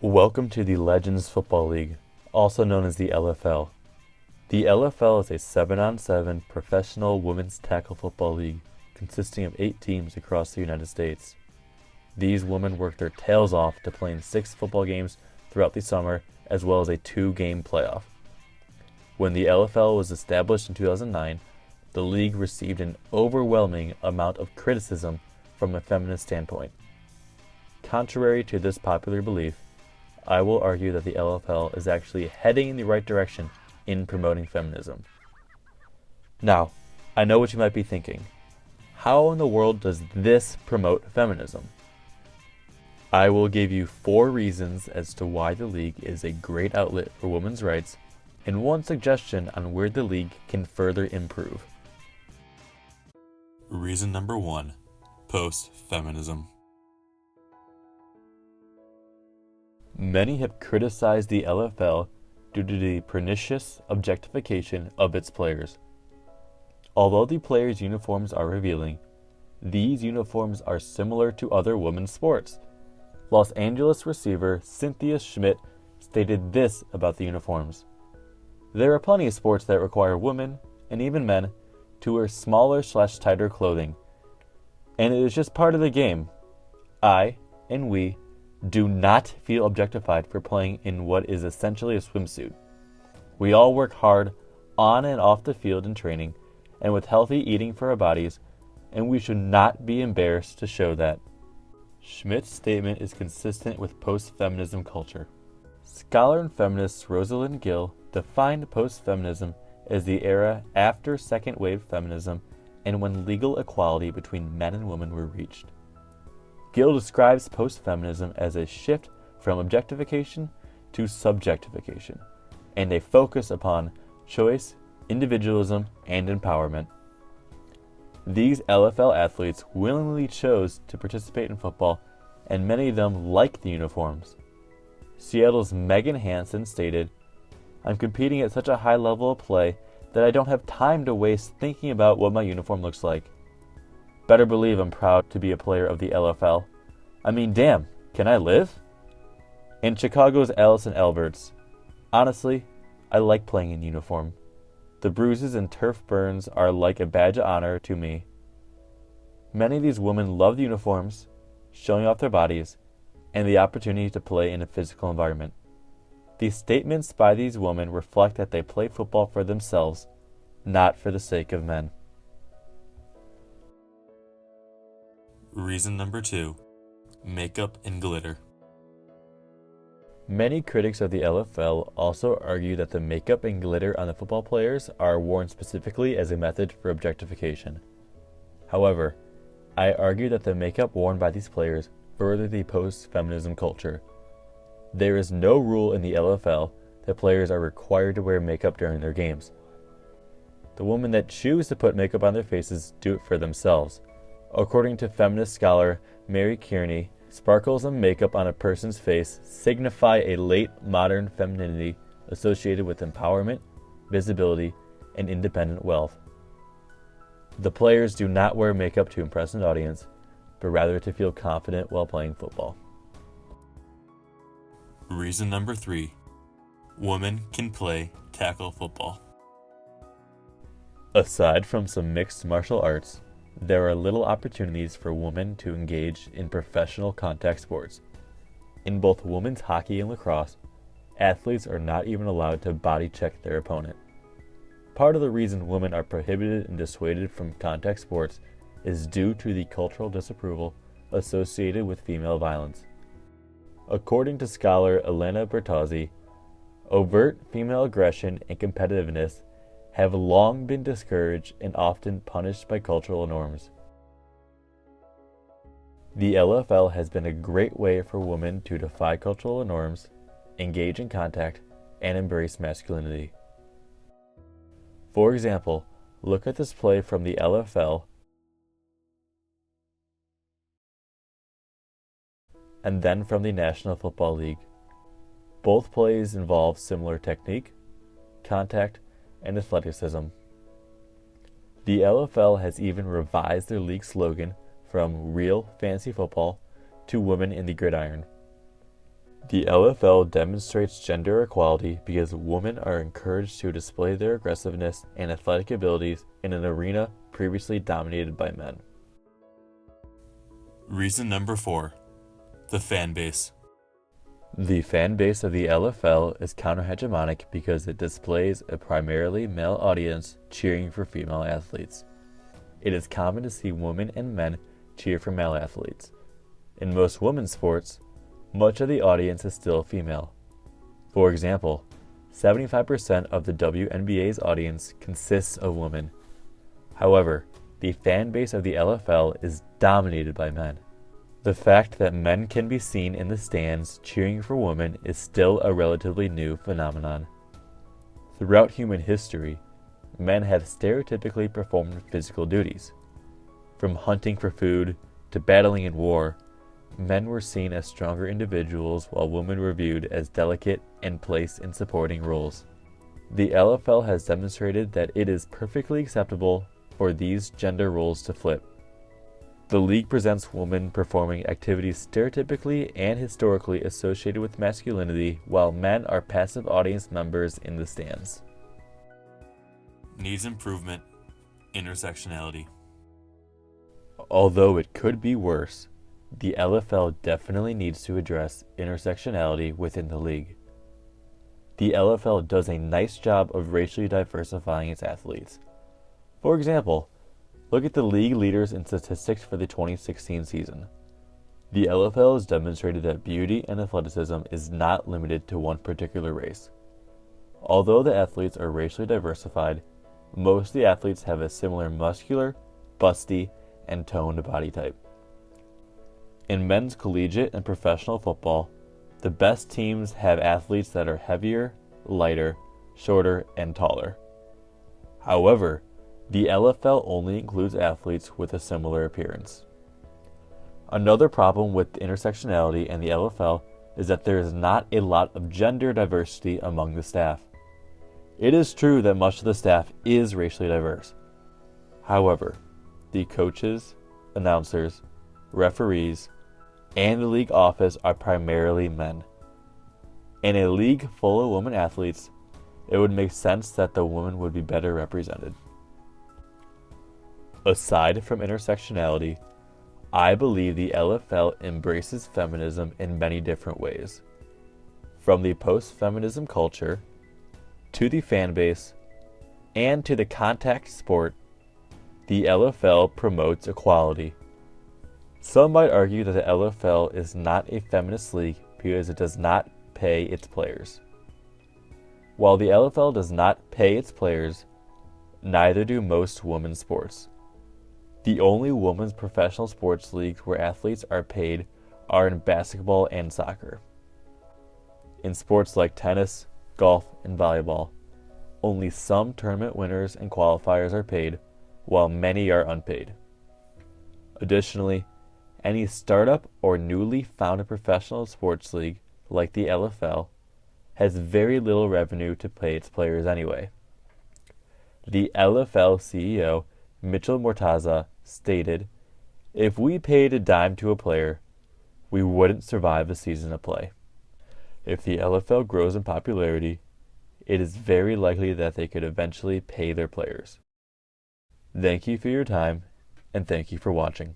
Welcome to the Legends Football League, also known as the LFL. The LFL is a 7-on-7 professional women's tackle football league consisting of 8 teams across the United States. These women work their tails off to play in 6 football games throughout the summer, as well as a 2-game playoff. When the LFL was established in 2009, the league received an overwhelming amount of criticism from a feminist standpoint. Contrary to this popular belief, I will argue that the LFL is actually heading in the right direction in promoting feminism. Now, I know what you might be thinking. How in the world does this promote feminism? I will give you 4 reasons as to why the league is a great outlet for women's rights, and 1 suggestion on where the league can further improve. Reason number 1, post-feminism. Many have criticized the LFL due to the pernicious objectification of its players. Although the players' uniforms are revealing, these uniforms are similar to other women's sports. Los Angeles receiver Cynthia Schmidt stated this about the uniforms: "There are plenty of sports that require women, and even men, to wear smaller/tighter clothing, and it is just part of the game. I, and we, do not feel objectified for playing in what is essentially a swimsuit. We all work hard on and off the field in training and with healthy eating for our bodies, and we should not be embarrassed to show that." Schmidt's statement is consistent with post-feminism culture. Scholar and feminist Rosalind Gill defined post-feminism as the era after second-wave feminism and when legal equality between men and women were reached. Gill describes post-feminism as a shift from objectification to subjectification, and a focus upon choice, individualism, and empowerment. These LFL athletes willingly chose to participate in football, and many of them liked the uniforms. Seattle's Megan Hansen stated, "I'm competing at such a high level of play that I don't have time to waste thinking about what my uniform looks like. Better believe I'm proud to be a player of the LFL. I mean, damn, can I live?" And Chicago's Allison Alberts, "Honestly, I like playing in uniform. The bruises and turf burns are like a badge of honor to me." Many of these women love the uniforms, showing off their bodies, and the opportunity to play in a physical environment. These statements by these women reflect that they play football for themselves, not for the sake of men. Reason number 2, makeup and glitter. Many critics of the LFL also argue that the makeup and glitter on the football players are worn specifically as a method for objectification. However, I argue that the makeup worn by these players further the post-feminism culture. There is no rule in the LFL that players are required to wear makeup during their games. The women that choose to put makeup on their faces do it for themselves. According to feminist scholar Mary Kearney, sparkles and makeup on a person's face signify a late modern femininity associated with empowerment, visibility, and independent wealth. The players do not wear makeup to impress an audience, but rather to feel confident while playing football. Reason number 3, women can play tackle football. Aside from some mixed martial arts, there are little opportunities for women to engage in professional contact sports. In both women's hockey and lacrosse, athletes are not even allowed to body check their opponent. Part of the reason women are prohibited and dissuaded from contact sports is due to the cultural disapproval associated with female violence. According to scholar Elena Bertozzi, overt female aggression and competitiveness have long been discouraged and often punished by cultural norms. The LFL has been a great way for women to defy cultural norms, engage in contact, and embrace masculinity. For example, look at this play from the LFL and then from the National Football League. Both plays involve similar technique, contact, and athleticism. The LFL has even revised their league slogan from Real Fantasy Football to Women in the Gridiron. The LFL demonstrates gender equality because women are encouraged to display their aggressiveness and athletic abilities in an arena previously dominated by men. Reason number 4. The fan base. The fan base of the LFL is counter-hegemonic because it displays a primarily male audience cheering for female athletes. It is common to see women and men cheer for male athletes. In most women's sports, much of the audience is still female. For example, 75% of the WNBA's audience consists of women. However, the fan base of the LFL is dominated by men. The fact that men can be seen in the stands cheering for women is still a relatively new phenomenon. Throughout human history, men have stereotypically performed physical duties. From hunting for food to battling in war, men were seen as stronger individuals while women were viewed as delicate and placed in supporting roles. The LFL has demonstrated that it is perfectly acceptable for these gender roles to flip. The league presents women performing activities stereotypically and historically associated with masculinity, while men are passive audience members in the stands. Needs improvement. Intersectionality. Although it could be worse, the LFL definitely needs to address intersectionality within the league. The LFL does a nice job of racially diversifying its athletes. For example, look at the league leaders in statistics for the 2016 season. The LFL has demonstrated that beauty and athleticism is not limited to one particular race. Although the athletes are racially diversified, most of the athletes have a similar muscular, busty, and toned body type. In men's collegiate and professional football, the best teams have athletes that are heavier, lighter, shorter, and taller. However, the LFL only includes athletes with a similar appearance. Another problem with intersectionality and the LFL is that there is not a lot of gender diversity among the staff. It is true that much of the staff is racially diverse. However, the coaches, announcers, referees, and the league office are primarily men. In a league full of women athletes, it would make sense that the women would be better represented. Aside from intersectionality, I believe the LFL embraces feminism in many different ways. From the post-feminism culture, to the fan base, and to the contact sport, the LFL promotes equality. Some might argue that the LFL is not a feminist league because it does not pay its players. While the LFL does not pay its players, neither do most women's sports. The only women's professional sports leagues where athletes are paid are in basketball and soccer. In sports like tennis, golf, and volleyball, only some tournament winners and qualifiers are paid, while many are unpaid. Additionally, any startup or newly founded professional sports league, like the LFL, has very little revenue to pay its players anyway. The LFL CEO, Mitchell Mortaza, stated, "If we paid a dime to a player, we wouldn't survive a season of play." If the LFL grows in popularity, it is very likely that they could eventually pay their players. Thank you for your time, and thank you for watching.